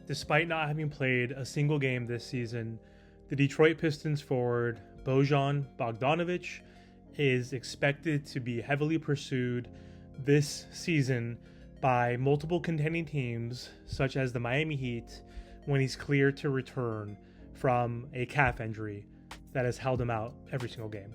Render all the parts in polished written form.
Despite not having played a single game this season, the Detroit Pistons forward Bojan Bogdanovic is expected to be heavily pursued this season by multiple contending teams, such as the Miami Heat, when he's cleared to return from a calf injury that has held him out every single game.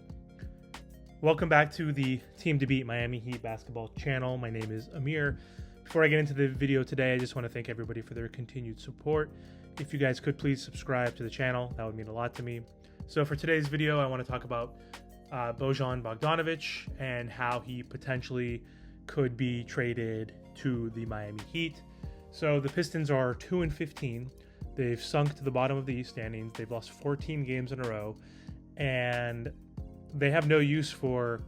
Welcome back to the Team to Beat Miami Heat basketball channel. My name is Amir. Before I get into the video today, I just want to thank everybody for their continued support. If you guys could please subscribe to the channel, that would mean a lot to me. So for today's video, I want to talk about Bojan Bogdanovic and how he potentially could be traded to the Miami Heat. So the Pistons are 2-15. They've sunk to the bottom of the East standings. They've lost 14 games in a row, and they have no use for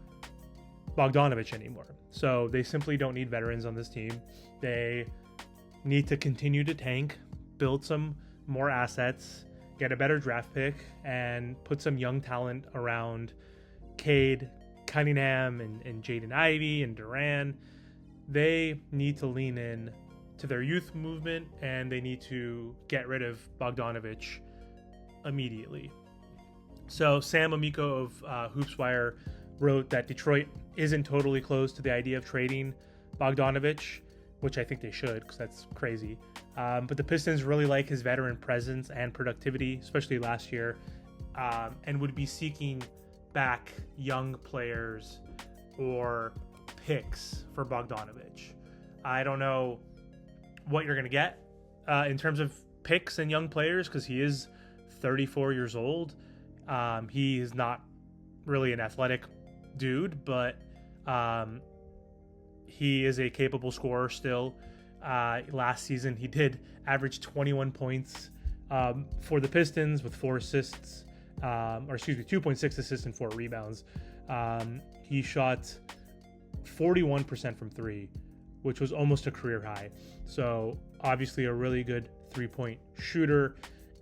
Bogdanovic anymore. So they simply don't need veterans on this team. They need to continue to tank, build some more assets, get a better draft pick, and put some young talent around Cade Cunningham and Jaden Ivey and Duran. They need to lean in to their youth movement, and they need to get rid of Bogdanovic immediately. So Sam Amico of HoopsWire wrote that Detroit isn't totally closed to the idea of trading Bogdanovic, which I think they should, because that's crazy. But the Pistons really like his veteran presence and productivity, especially last year, and would be seeking back young players or picks for Bogdanovic. I don't know what you're going to get in terms of picks and young players, because he is 34 years old. He is not really an athletic dude, but he is a capable scorer still. Last season, he did average 21 points for the Pistons with 2.6 assists and 4 rebounds. He shot 41% from three, which was almost a career high. So obviously a really good 3-point shooter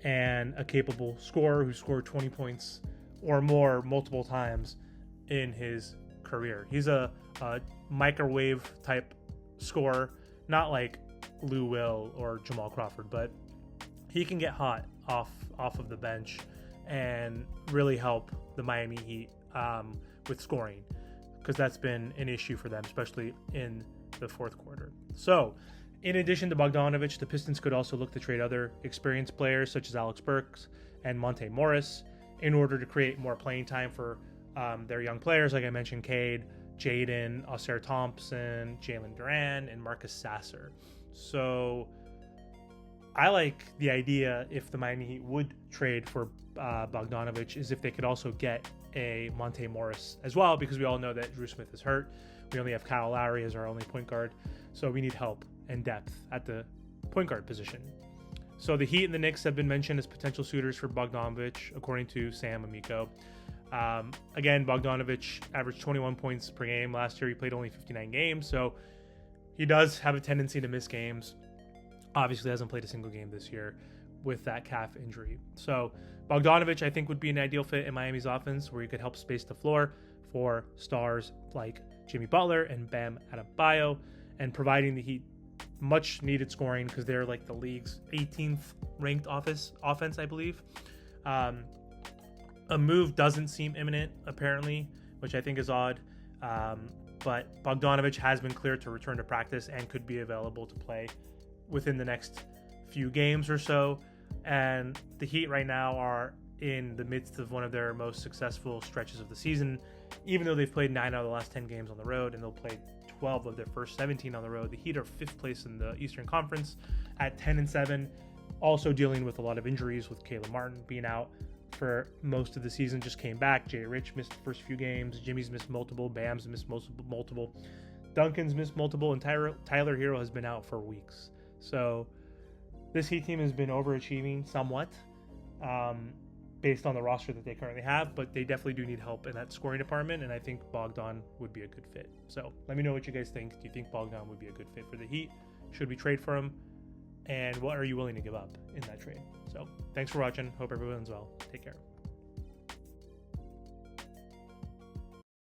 and a capable scorer who scored 20 points or more multiple times in his career. He's a microwave type scorer, not like Lou Will or Jamal Crawford, but he can get hot off of the bench and really help the Miami Heat with scoring, because that's been an issue for them, especially in the fourth quarter. So in addition to Bogdanovic, the Pistons could also look to trade other experienced players such as Alex Burks and Monte Morris in order to create more playing time for their young players, like I mentioned, Cade, Jaden, Ausar Thompson, Jalen Duran, and Marcus Sasser. So I like the idea, if the Miami Heat would trade for Bogdanovic, is if they could also get a Monte Morris as well, because we all know that Drew Smith is hurt. We only have Kyle Lowry as our only point guard, so we need help and depth at the point guard position. So the Heat and the Knicks have been mentioned as potential suitors for Bogdanovic, according to Sam Amico. Again, Bogdanovic averaged 21 points per game last year. He played only 59 games, so he does have a tendency to miss games. Obviously hasn't played a single game this year with that calf injury. So Bogdanovic, I think, would be an ideal fit in Miami's offense, where he could help space the floor for stars like Jimmy Butler and Bam Adebayo, and providing the Heat much needed scoring, because they're like the league's 18th ranked offense, I believe. A move doesn't seem imminent, apparently, which I think is odd. But Bogdanovic has been cleared to return to practice and could be available to play within the next few games or so. And the Heat right now are in the midst of one of their most successful stretches of the season. Even though they've played 9 out of the last 10 games on the road, and they'll play 12 of their first 17 on the road, the Heat are 5th place in the Eastern Conference at 10-7, also dealing with a lot of injuries, with Caleb Martin being out for most of the season, just came back. Jay Rich missed the first few games. Jimmy's missed multiple. Bam's missed multiple. Duncan's missed multiple, and Tyler Hero has been out for weeks. So this Heat team has been overachieving somewhat, based on the roster that they currently have, but they definitely do need help in that scoring department, and I think Bogdan would be a good fit. So let me know what you guys think. Do you think Bogdan would be a good fit for the Heat? Should we trade for him? And what are you willing to give up in that trade? So thanks for watching. Hope everyone's well. Take care.